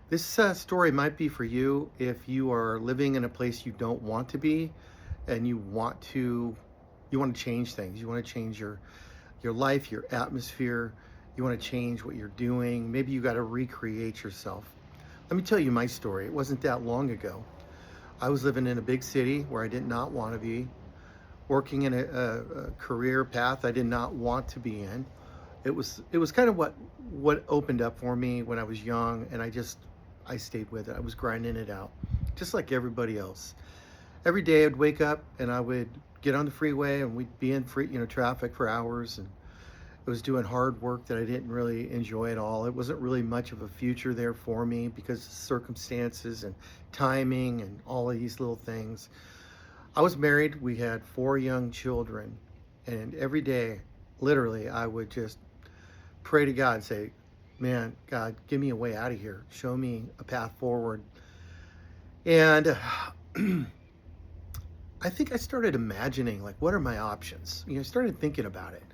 This story might be for you if you are living in a place you don't want to be, and you want to change things. You want to change your life, your atmosphere. You want to change what you're doing. Maybe you got to recreate yourself. Let me tell you my story. It wasn't that long ago. I was living in a big city where I did not want to be, working in a career path I did not want to be in. It was kind of what opened up for me when I was young, and I stayed with it. I was grinding it out, just like everybody else. Every day I'd wake up and I would get on the freeway and we'd be in traffic for hours, and I was doing hard work that I didn't really enjoy at all. It wasn't really much of a future there for me because of circumstances and timing and all of these little things. I was married. We had four young children, and every day, literally, I would just pray to God and say, "Man, God, give me a way out of here. Show me a path forward." And I think I started imagining, like, what are my options? I started thinking about it.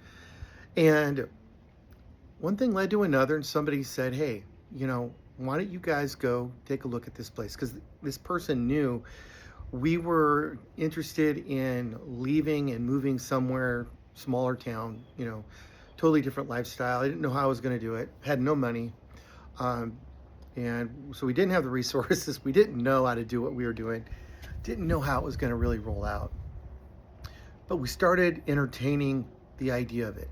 And one thing led to another, and somebody said, "Hey, why don't you guys go take a look at this place?" Because this person knew we were interested in leaving and moving somewhere, smaller town, totally different lifestyle. I didn't know how I was going to do it, had no money. Um, and so we didn't have the resources. We didn't know how to do what we were doing, didn't know how it was going to really roll out. But we started entertaining the idea of it.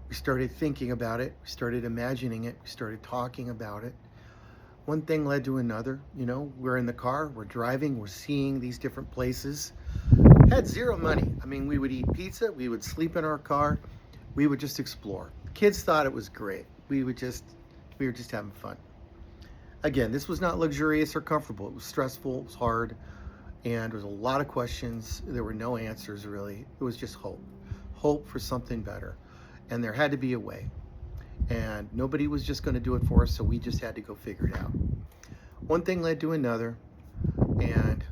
We started thinking about it. We started imagining it. We started talking about it. One thing led to another. We're in the car, we're driving, we're seeing these different places. Had zero money. I mean, we would eat pizza, we would sleep in our car, we would just explore. Kids thought it was great. We were just having fun. Again, this was not luxurious or comfortable. It was stressful, it was hard, and there was a lot of questions. There were no answers, really. It was just hope for something better. And there had to be a way. And nobody was just going to do it for us, so we just had to go figure it out. One thing led to another, and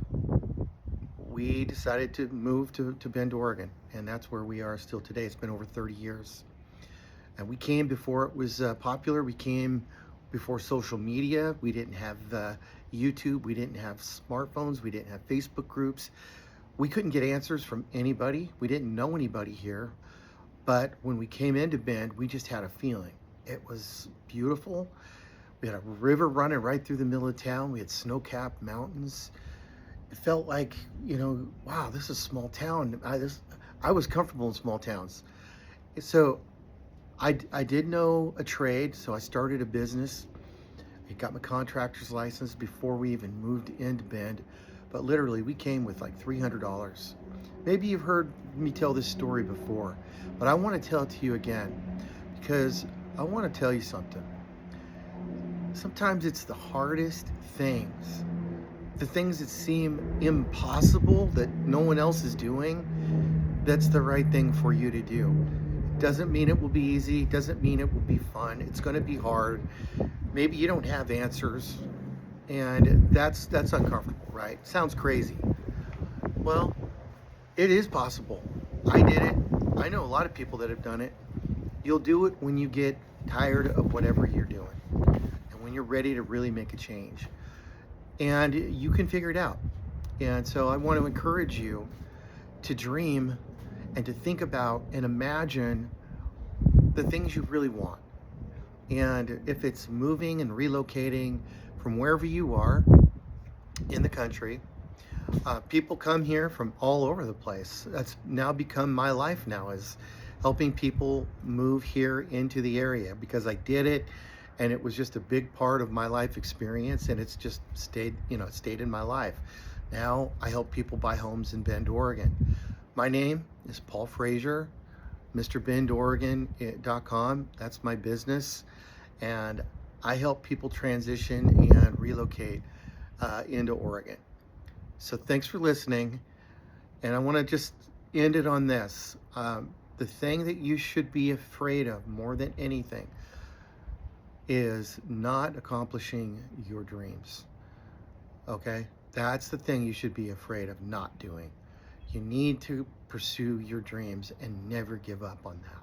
we decided to move to Bend, Oregon, and that's where we are still today. It's been over 30 years. And we came before it was popular. We came before social media. We didn't have YouTube. We didn't have smartphones. We didn't have Facebook groups. We couldn't get answers from anybody. We didn't know anybody here. But when we came into Bend, we just had a feeling. It was beautiful. We had a river running right through the middle of town. We had snow-capped mountains. It felt like, wow, this is a small town. I was comfortable in small towns. So I did know a trade, so I started a business. I got my contractor's license before we even moved into Bend. But literally, we came with like $300. Maybe you've heard me tell this story before, but I want to tell it to you again because I want to tell you something. Sometimes it's the hardest things, the things that seem impossible that no one else is doing, that's the right thing for you to do. Doesn't mean it will be easy, doesn't mean it will be fun. It's going to be hard. Maybe you don't have answers, and that's uncomfortable, right? Sounds crazy. Well, it is possible. I did it. I know a lot of people that have done it. You'll do it when you get tired of whatever you're doing and when you're ready to really make a change. And you can figure it out. And so I want to encourage you to dream and to think about and imagine the things you really want. And if it's moving and relocating from wherever you are in the country, people come here from all over the place. That's now become my life now, is helping people move here into the area because I did it, and it was just a big part of my life experience, and it's just stayed in my life. Now I help people buy homes in Bend, Oregon. My name is Paul Frazier, MrBendOregon.com. That's my business, and I help people transition and relocate into Oregon. So thanks for listening, and I want to just end it on this. The thing that you should be afraid of more than anything is not accomplishing your dreams, okay? That's the thing you should be afraid of not doing. You need to pursue your dreams and never give up on that.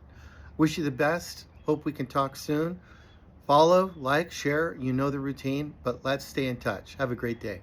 Wish you the best. Hope we can talk soon. Follow, like, share. You know the routine, but let's stay in touch. Have a great day.